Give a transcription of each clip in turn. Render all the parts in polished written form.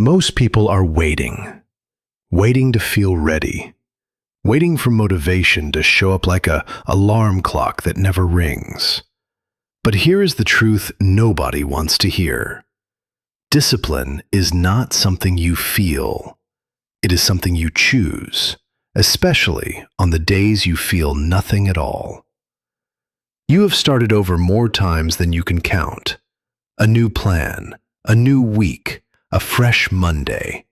Most people are waiting to feel ready, waiting for motivation to show up like an alarm clock that never rings. But here is the truth nobody wants to hear. Discipline is not something you feel. It is something you choose, especially on the days you feel nothing at all. You have started over more times than you can count. A new plan, a new week, a fresh Monday.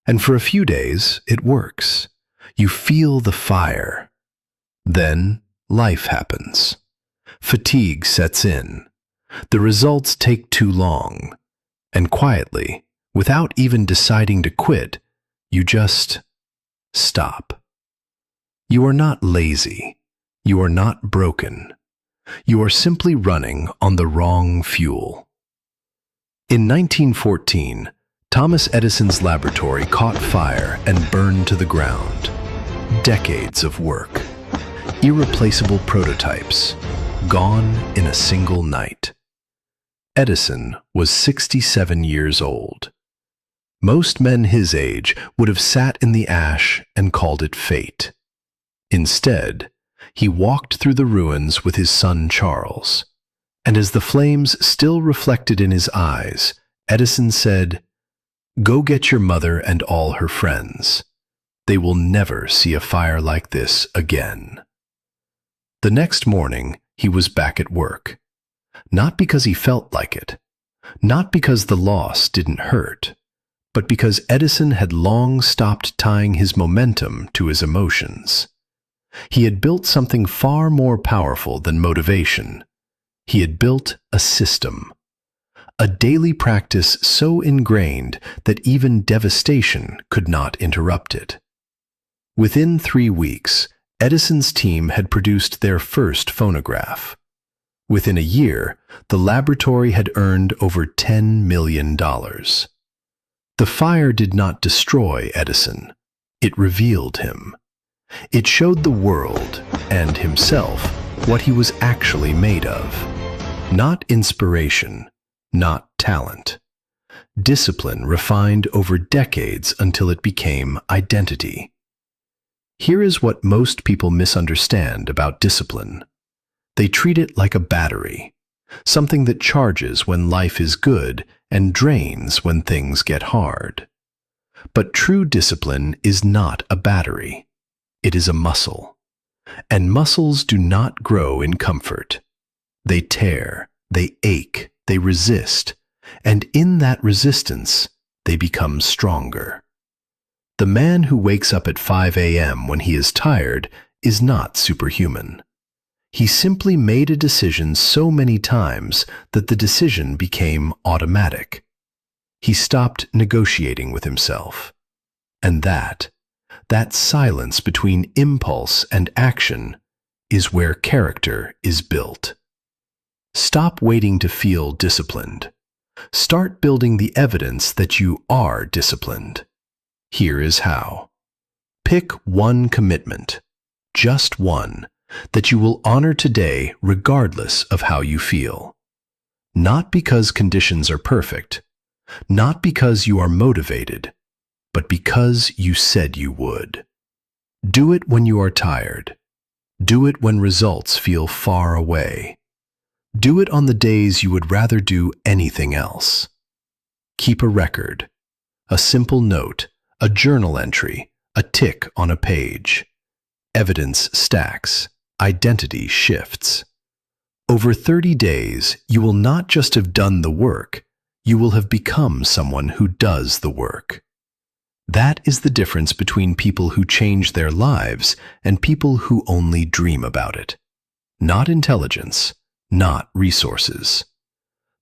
And for a few days, it works. You feel the fire. Then life happens. Fatigue sets in. The results take too long. And quietly, without even deciding to quit, you just stop. You are not lazy. You are not broken. You are simply running on the wrong fuel. In 1914, Thomas Edison's laboratory caught fire and burned to the ground. Decades of work. Irreplaceable prototypes, gone in a single night. Edison was 67 years old. Most men his age would have sat in the ash and called it fate. Instead, he walked through the ruins with his son Charles, and as the flames still reflected in his eyes, Edison said, "Go get your mother and all her friends. They will never see a fire like this again." The next morning, he was back at work. Not because he felt like it, not because the loss didn't hurt, but because Edison had long stopped tying his momentum to his emotions. He had built something far more powerful than motivation. He had built a system, a daily practice so ingrained that even devastation could not interrupt it. Within 3 weeks, Edison's team had produced their first phonograph. Within a year, the laboratory had earned over $10 million. The fire did not destroy Edison. It revealed him. It showed the world, and himself, what he was actually made of. Not inspiration, not talent. Discipline refined over decades until it became identity. Here is what most people misunderstand about discipline. They treat it like a battery, something that charges when life is good and drains when things get hard. But true discipline is not a battery. It is a muscle. And muscles do not grow in comfort. They tear, they ache, they resist, and in that resistance, they become stronger. The man who wakes up at 5 a.m. when he is tired is not superhuman. He simply made a decision so many times that the decision became automatic. He stopped negotiating with himself. And that silence between impulse and action is where character is built. Stop waiting to feel disciplined. Start building the evidence that you are disciplined. Here is how. Pick one commitment, just one, that you will honor today regardless of how you feel. Not because conditions are perfect, not because you are motivated, but because you said you would. Do it when you are tired. Do it when results feel far away. Do it on the days you would rather do anything else. Keep a record, a simple note, a journal entry, a tick on a page. Evidence stacks, identity shifts. Over 30 days, you will not just have done the work, you will have become someone who does the work. That is the difference between people who change their lives and people who only dream about it. Not intelligence, not resources.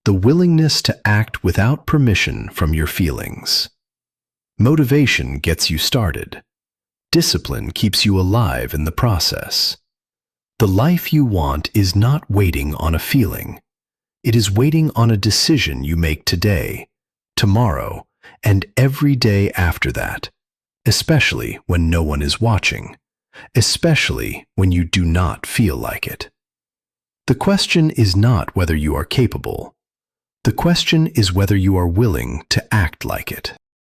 The willingness to act without permission from your feelings. Motivation gets you started. Discipline keeps you alive in the process. The life you want is not waiting on a feeling. It is waiting on a decision you make today, tomorrow, and every day after that, especially when no one is watching, especially when you do not feel like it. The question is not whether you are capable. The question is whether you are willing to act like it.